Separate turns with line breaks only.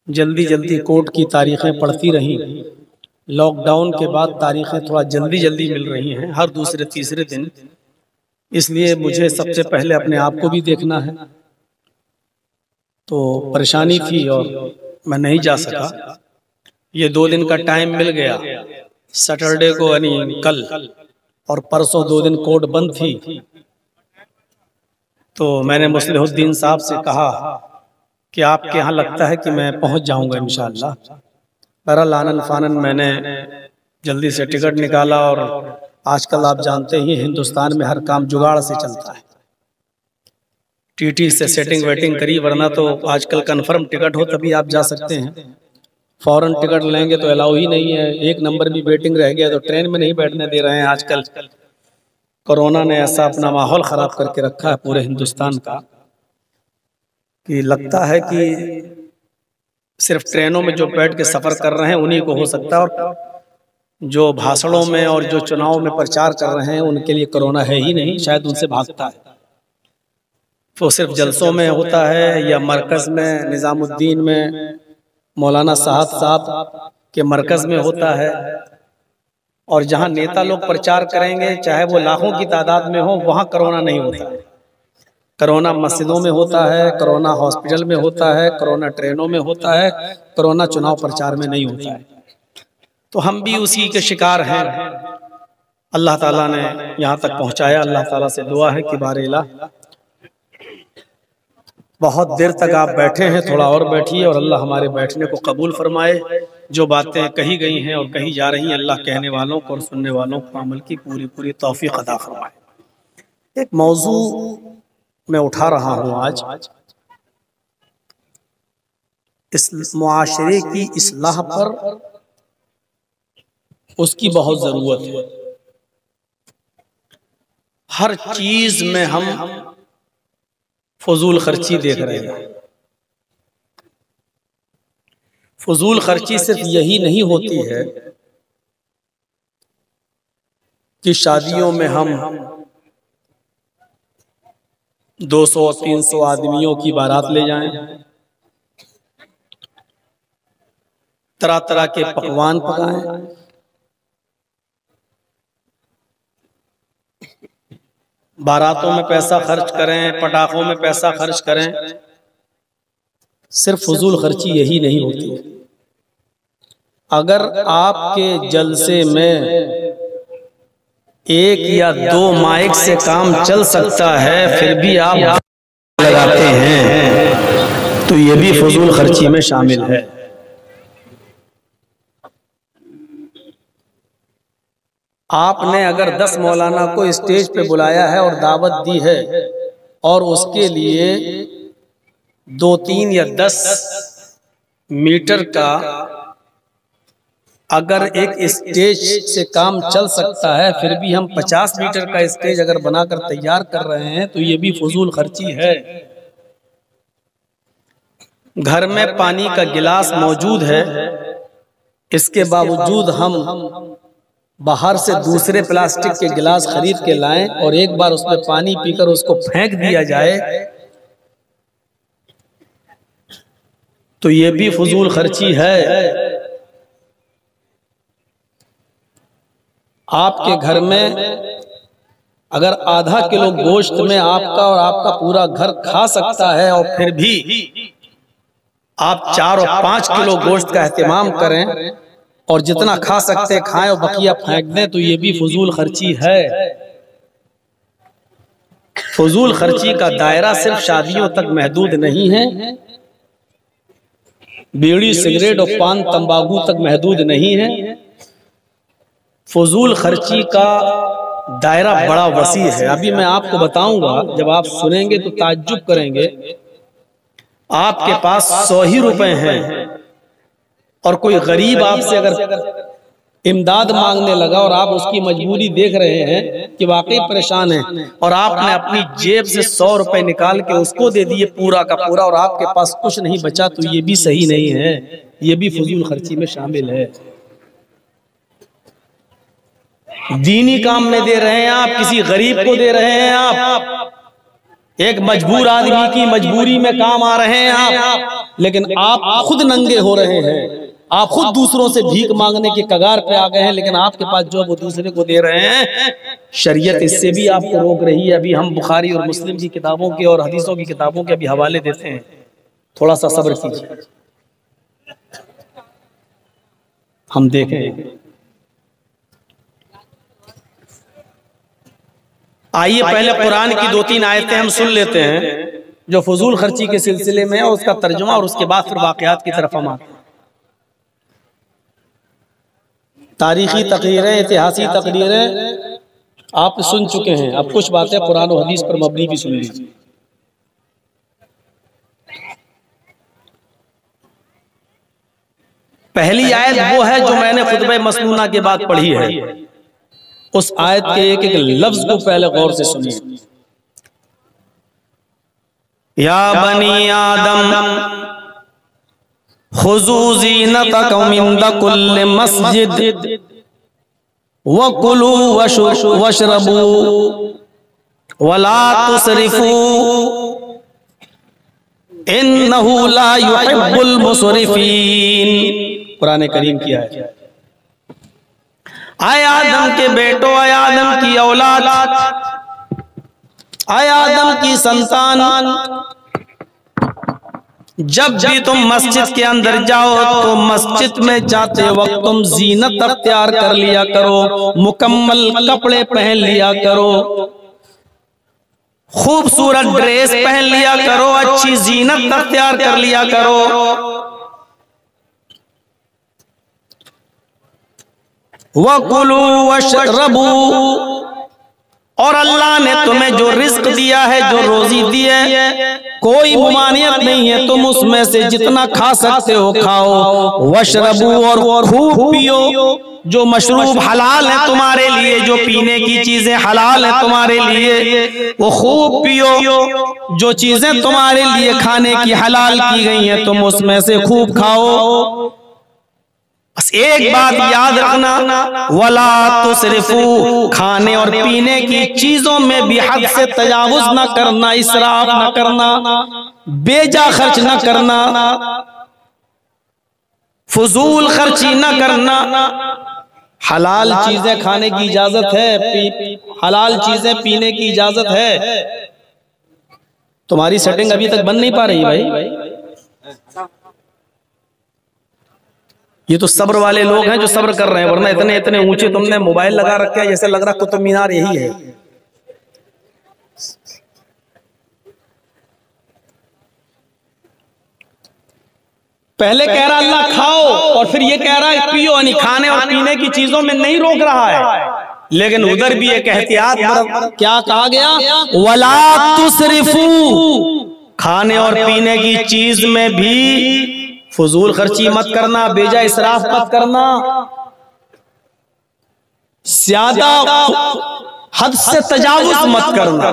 जल्दी जल्दी कोर्ट की तारीखें पढ़ती रहीं। लॉकडाउन के बाद तारीखें थोड़ा जल्दी जल्दी मिल रही हैं, हर दूसरे तीसरे दिन। इसलिए मुझे सबसे पहले अपने आप को भी देखना है, तो परेशानी थी और मैं नहीं जा सका। ये 2 दिन का टाइम मिल गया, सैटरडे को यानी कल और परसों 2 दिन कोर्ट बंद थी। तो मैंने मुस्लिहुद्दीन साहब से कहा कि आपके यहाँ लगता है कि मैं पहुँच जाऊँगा इंशाअल्लाह। बहरहाल आनन फानन मैंने जल्दी से टिकट निकाला और आजकल आप जानते ही हिंदुस्तान में हर काम जुगाड़ से चलता है। टीटी से सेटिंग वेटिंग करी, वरना तो आजकल कंफर्म टिकट हो तभी आप जा सकते हैं। फौरन टिकट लेंगे तो अलाउ ही नहीं है। 1 नंबर भी वेटिंग रह गया तो ट्रेन में नहीं बैठने दे रहे हैं। आजकल कोरोना ने ऐसा अपना माहौल ख़राब करके रखा है पूरे हिंदुस्तान का कि लगता है कि सिर्फ ट्रेनों में जो बैठ के सफ़र कर रहे हैं उन्हीं को हो सकता है, और जो भाषणों में और जो चुनाव में प्रचार कर रहे हैं उनके लिए कोरोना है ही नहीं, शायद उनसे भागता है। तो सिर्फ जलसों में होता है या मरकज़ में निज़ामुद्दीन में मौलाना साहब के मरकज़ में होता है, और जहाँ नेता लोग प्रचार करेंगे चाहे वो लाखों की तादाद में हो, वहाँ कोरोना नहीं होता है। कोरोना मस्जिदों में होता है, कोरोना हॉस्पिटल में होता है, कोरोना ट्रेनों में होता है, कोरोना चुनाव प्रचार में नहीं होता है। तो हम भी उसी के शिकार हैं। अल्लाह ताला ने यहाँ तक पहुँचाया। अल्लाह ताला से दुआ है कि बारे इलाह बहुत देर तक आप बैठे हैं, थोड़ा और बैठिए और अल्लाह हमारे बैठने को कबूल फरमाए। जो बातें कही गई हैं और कही जा रही हैं, अल्लाह कहने वालों को और सुनने वालों को अमल की पूरी पूरी तौफीक अता फरमाए। एक मौजू मैं उठा रहा हूँ आज, इस मुआशरे की इस्लाह पर उसकी बहुत ज़रूरत है। हर चीज़ में हम फजूल खर्ची देख रहे हैं। फजूल खर्ची सिर्फ यही नहीं होती है कि शादियों में हम 200-300 आदमियों की बारात ले जाएं, तरह तरह के पकवान पकाएं, बारातों में पैसा खर्च करें, पटाखों में पैसा खर्च करें। सिर्फ फजूल खर्ची यही नहीं होती। अगर आपके जलसे में 1 या 2 माइक से काम चल सकता है, फिर भी आप लगाते हैं, तो ये भी फजूल खर्ची में शामिल है। आपने अगर 10 मौलाना को स्टेज पे बुलाया है और दावत दी है, और उसके लिए 2-3 या 10 मीटर का अगर एक स्टेज से काम चल सकता है, फिर भी हम 50 मीटर का स्टेज अगर बनाकर तैयार कर रहे हैं, तो ये भी फजूल खर्ची है। घर में पानी का गिलास मौजूद है, इसके बावजूद हम बाहर से दूसरे प्लास्टिक के गिलास खरीद के लाएं और एक बार उसमें पानी पीकर उसको फेंक दिया जाए, तो ये भी फजूल खर्ची है। आपके घर में अगर आधा किलो गोश्त में आपका और आपका पूरा घर खा सकता है, और फिर भी आप 4 और 5 किलो गोश्त का एहतिमाम करें और जितना खा सकते खाएं और बकिया फेंक दें, तो ये भी फजूल खर्ची है। फजूल खर्ची का दायरा सिर्फ शादियों तक महदूद नहीं है, बीड़ी सिगरेट और पान तंबाकू तक महदूद नहीं है। फजूल खर्ची का दायरा बड़ा वसी है। अभी मैं आपको बताऊंगा, जब आप सुनेंगे तो ताज्जुब करेंगे। आपके पास 100 ही रुपए हैं और कोई गरीब आपसे अगर इमदाद मांगने लगा और आप उसकी मजबूरी देख रहे हैं कि वाकई परेशान है, और आपने अपनी जेब से 100 रुपए निकाल के उसको दे दिए पूरा का पूरा, और आपके पास कुछ नहीं बचा, तो ये भी सही नहीं है, ये भी फजूल खर्ची में शामिल है। दीनी काम में दे रहे हैं आप, किसी गरीब को दे रहे हैं आप, एक मजबूर आदमी की मजबूरी में काम आ रहे हैं आप, लेकिन आप खुद नंगे हो रहे हैं, आप खुद दूसरों से भीख मांगने के कगार पे आ गए हैं, लेकिन आपके पास जो वो दूसरे को दे रहे हैं। शरीयत इससे भी आपको रोक रही है। अभी हम बुखारी और मुस्लिम की किताबों के और हदीसों की किताबों के अभी हवाले देते हैं, थोड़ा सा सब्र कीजिए, हम देखें। आइए पहले कुरान की 2-3 आयतें हम सुन लेते हैं जो फजूल खर्ची के सिलसिले में है, उसका तर्जुमा, और उसके बाद फिर वाकयात की तरफ हम आते हैं। तारीखी तकरीरें, ऐतिहासिक तकरीरें आप सुन चुके हैं, अब कुछ बातें कुरान और हदीस पर मबनी भी सुन लीजिए। पहली आयत वो है जो मैंने खुतबे मसनूना के बाद पढ़ी है। उस आयत के एक एक लफ्ज को पहले गौर से सुनिए। या बनी आदम खुज़ू ज़ीनतकुम इंदा कुल्लि मस्जिद वकुलू वशरबू वला तुसरिफू इन्नहु ला युहिब्बुल मुसरिफीन। कुरान करीम की आयत। आए आदम के बेटो, आए आदम की औलाद, आए आदम की संतान, जब भी तुम मस्जिद के अंदर जाओ तो मस्जिद में जाते वक्त तुम जीनत अख्तियार कर लिया करो, मुकम्मल कपड़े पहन लिया करो, खूबसूरत ड्रेस पहन लिया करो, अच्छी जीनत अख्तियार कर लिया करो। वकुलू वशरबू, और अल्लाह ने तुम्हें जो रिस्क दिया है, जो रोजी दी है, कोई मुमानियत नहीं है, तुम उसमें से जितना खा सकते हो खाओ। वशरबू, और खूब पियो, जो मशरूब हलाल है तुम्हारे लिए, जो पीने की चीजें हलाल है तुम्हारे लिए वो खूब पियो। जो चीजें तुम्हारे लिए खाने की हलाल की गई हैं तुम उसमें से खूब खाओ। बस एक बात याद रखना, वला तुसरिफू, खाने और पीने की चीजों में भी हद से तजावुज न करना, इसराफ न करना, बेजा खर्च न करना, फजूल खर्ची न करना। हलाल चीजें खाने की इजाजत है, हलाल चीजें पीने की इजाजत है। तुम्हारी सेटिंग अभी तक बन नहीं पा रही भाई। ये तो सब्र वाले लोग हैं जो सब्र कर रहे हैं, वरना इतने इतने ऊंचे तुमने मोबाइल लगा रखे हैं, जैसे लग रहा कुतुब मीनार यही है। पहले कह रहा अल्लाह खाओ, और फिर ये कह रहा है पियो, यानी खाने और पीने की चीजों में नहीं रोक रहा है, लेकिन उधर भी एक एहतियात, क्या कहा गया, वला तुसरिफू, खाने और पीने की चीज में भी फजूल खर्ची मत करना, बेजा इसराफ मत करना, ज्यादा हद से तजावुज मत करना।